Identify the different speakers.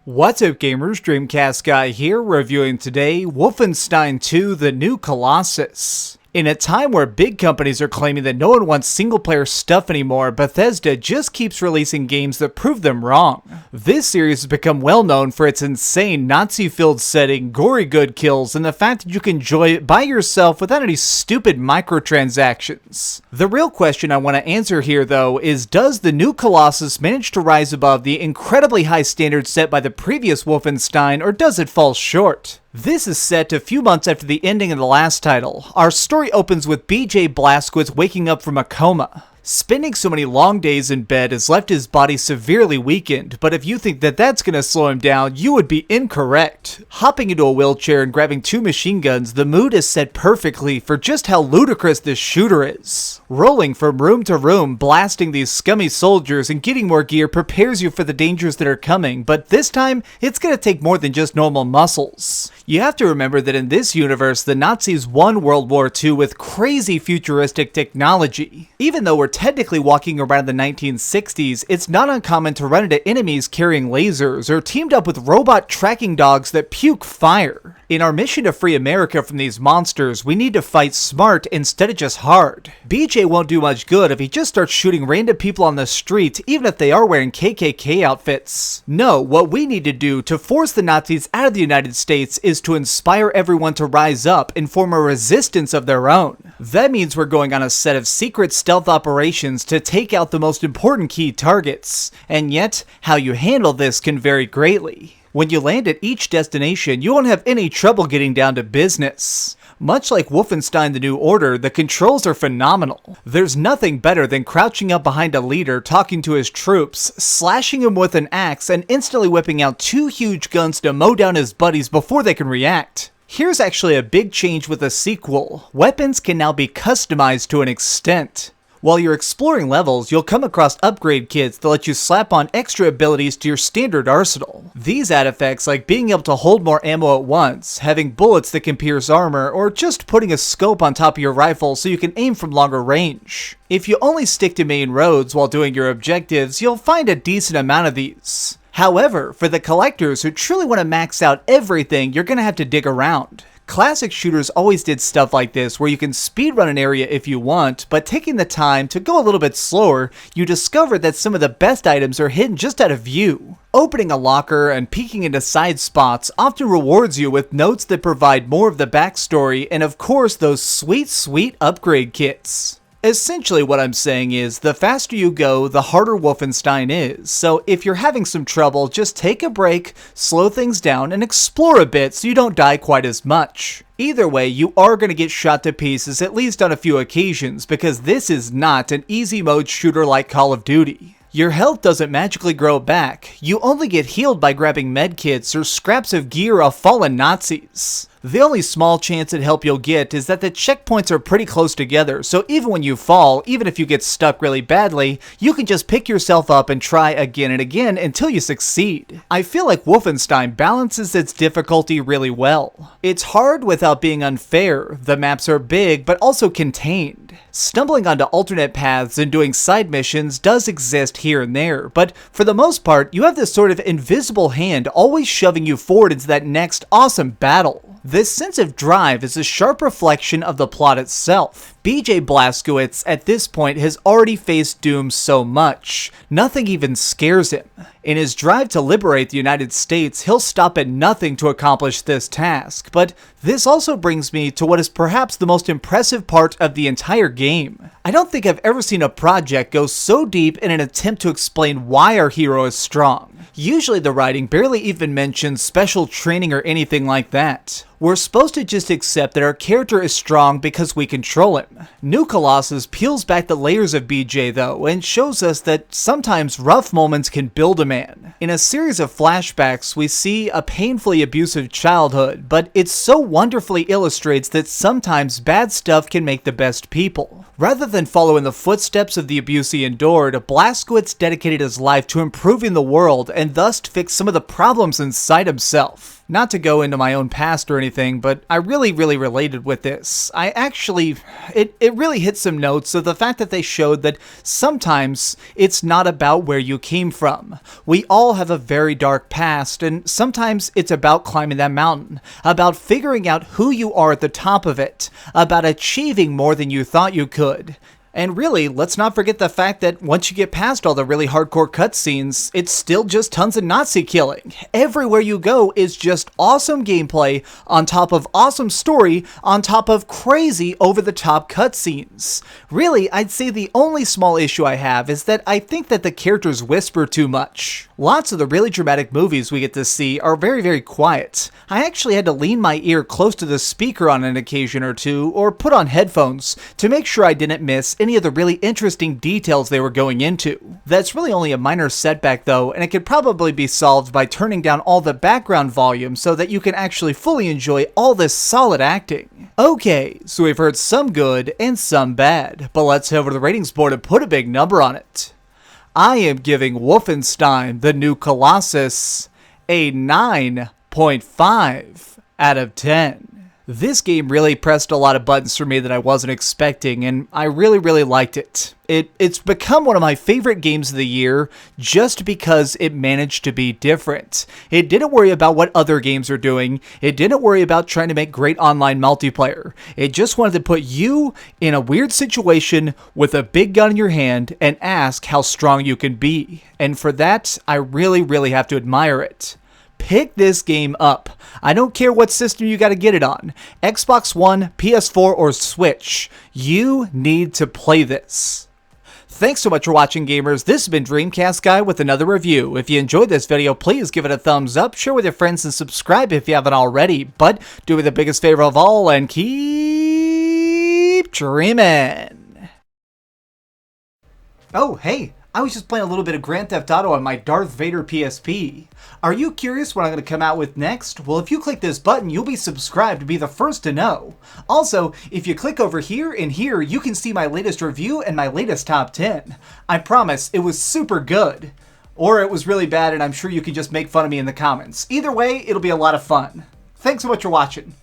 Speaker 1: What's up gamers, DreamcastGuy here, reviewing today Wolfenstein II: The New Colossus. In a time where big companies are claiming that no one wants single-player stuff anymore, Bethesda just keeps releasing games that prove them wrong. This series has become well known for its insane Nazi-filled setting, gory good kills, and the fact that you can enjoy it by yourself without any stupid microtransactions. The real question I want to answer here though is, does the new Colossus manage to rise above the incredibly high standards set by the previous Wolfenstein, or does it fall short? This is set a few months after the ending of the last title. Our story opens with BJ Blazkowicz waking up from a coma. Spending so many long days in bed has left his body severely weakened, but if you think that that's gonna slow him down, you would be incorrect. Hopping into a wheelchair and grabbing two machine guns, the mood is set perfectly for just how ludicrous this shooter is. Rolling from room to room, blasting these scummy soldiers and getting more gear prepares you for the dangers that are coming, but this time, it's gonna take more than just normal muscles. You have to remember that in this universe, the Nazis won World War II with crazy futuristic technology. Even though we're technically walking around the 1960s, it's not uncommon to run into enemies carrying lasers or teamed up with robot tracking dogs that puke fire. In our mission to free America from these monsters, we need to fight smart instead of just hard. BJ won't do much good if he just starts shooting random people on the street, even if they are wearing KKK outfits. No, what we need to do to force the Nazis out of the United States is to inspire everyone to rise up and form a resistance of their own. That means we're going on a set of secret stealth operations to take out the most important key targets, and yet, how you handle this can vary greatly. When you land at each destination, you won't have any trouble getting down to business. Much like Wolfenstein: The New Order, the controls are phenomenal. There's nothing better than crouching up behind a leader, talking to his troops, slashing him with an axe, and instantly whipping out two huge guns to mow down his buddies before they can react. Here's actually a big change with the sequel. Weapons can now be customized to an extent. While you're exploring levels, you'll come across upgrade kits that let you slap on extra abilities to your standard arsenal. These add effects like being able to hold more ammo at once, having bullets that can pierce armor, or just putting a scope on top of your rifle so you can aim from longer range. If you only stick to main roads while doing your objectives, you'll find a decent amount of these. However, for the collectors who truly want to max out everything, you're gonna have to dig around. Classic shooters always did stuff like this, where you can speedrun an area if you want, but taking the time to go a little bit slower, you discover that some of the best items are hidden just out of view. Opening a locker and peeking into side spots often rewards you with notes that provide more of the backstory, and of course those sweet upgrade kits. Essentially what I'm saying is, the faster you go, the harder Wolfenstein is, so if you're having some trouble, just take a break, slow things down, and explore a bit so you don't die quite as much. Either way, you are going to get shot to pieces at least on a few occasions, because this is not an easy mode shooter like Call of Duty. Your health doesn't magically grow back, you only get healed by grabbing medkits or scraps of gear off fallen Nazis. The only small chance at help you'll get is that the checkpoints are pretty close together, so even when you fall, even if you get stuck really badly, you can just pick yourself up and try again and again until you succeed. I feel like Wolfenstein balances its difficulty really well. It's hard without being unfair, the maps are big but also contained. Stumbling onto alternate paths and doing side missions does exist here and there, but for the most part, you have this sort of invisible hand always shoving you forward into that next awesome battle. This sense of drive is a sharp reflection of the plot itself. BJ Blazkowicz at this point has already faced doom so much, nothing even scares him. In his drive to liberate the United States, he'll stop at nothing to accomplish this task, but this also brings me to what is perhaps the most impressive part of the entire game. I don't think I've ever seen a project go so deep in an attempt to explain why our hero is strong. Usually the writing barely even mentions special training or anything like that. We're supposed to just accept that our character is strong because we control him. New Colossus peels back the layers of BJ though, and shows us that sometimes rough moments can build a man. In a series of flashbacks, we see a painfully abusive childhood, but it so wonderfully illustrates that sometimes bad stuff can make the best people. Rather than follow in the footsteps of the abuse he endured, Blazkowicz dedicated his life to improving the world and thus to fix some of the problems inside himself. Not to go into my own past or anything, but I really related with this. It really hit some notes of the fact that they showed that sometimes it's not about where you came from. We all have a very dark past, and sometimes it's about climbing that mountain, about figuring out who you are at the top of it, about achieving more than you thought you could. And really, let's not forget the fact that once you get past all the really hardcore cutscenes, it's still just tons of Nazi killing. Everywhere you go is just awesome gameplay on top of awesome story on top of crazy over-the-top cutscenes. Really, I'd say the only small issue I have is that I think that the characters whisper too much. Lots of the really dramatic movies we get to see are very quiet. I actually had to lean my ear close to the speaker on an occasion or two, or put on headphones, to make sure I didn't miss any of the really interesting details they were going into. That's really only a minor setback though, and it could probably be solved by turning down all the background volume so that you can actually fully enjoy all this solid acting. Okay, so we've heard some good and some bad, but let's head over to the ratings board and put a big number on it. I am giving Wolfenstein: The New Colossus a 9.5 out of 10. This game really pressed a lot of buttons for me that I wasn't expecting, and I really liked it. It's become one of my favorite games of the year just because it managed to be different. It didn't worry about what other games are doing. It didn't worry about trying to make great online multiplayer. It just wanted to put you in a weird situation with a big gun in your hand and ask how strong you can be. And for that, I really have to admire it. Pick this game up. I don't care what system you gotta get it on. Xbox One, PS4, or Switch. You need to play this. Thanks so much for watching, gamers. This has been DreamcastGuy with another review. If you enjoyed this video, please give it a thumbs up, share with your friends, and subscribe if you haven't already. But do me the biggest favor of all and keep dreaming. Oh, hey. I was just playing a little bit of Grand Theft Auto on my Darth Vader PSP. Are you curious what I'm going to come out with next? Well, if you click this button, you'll be subscribed to be the first to know. Also, if you click over here and here, you can see my latest review and my latest top 10. I promise, it was super good. Or it was really bad, and I'm sure you can just make fun of me in the comments. Either way, it'll be a lot of fun. Thanks so much for watching.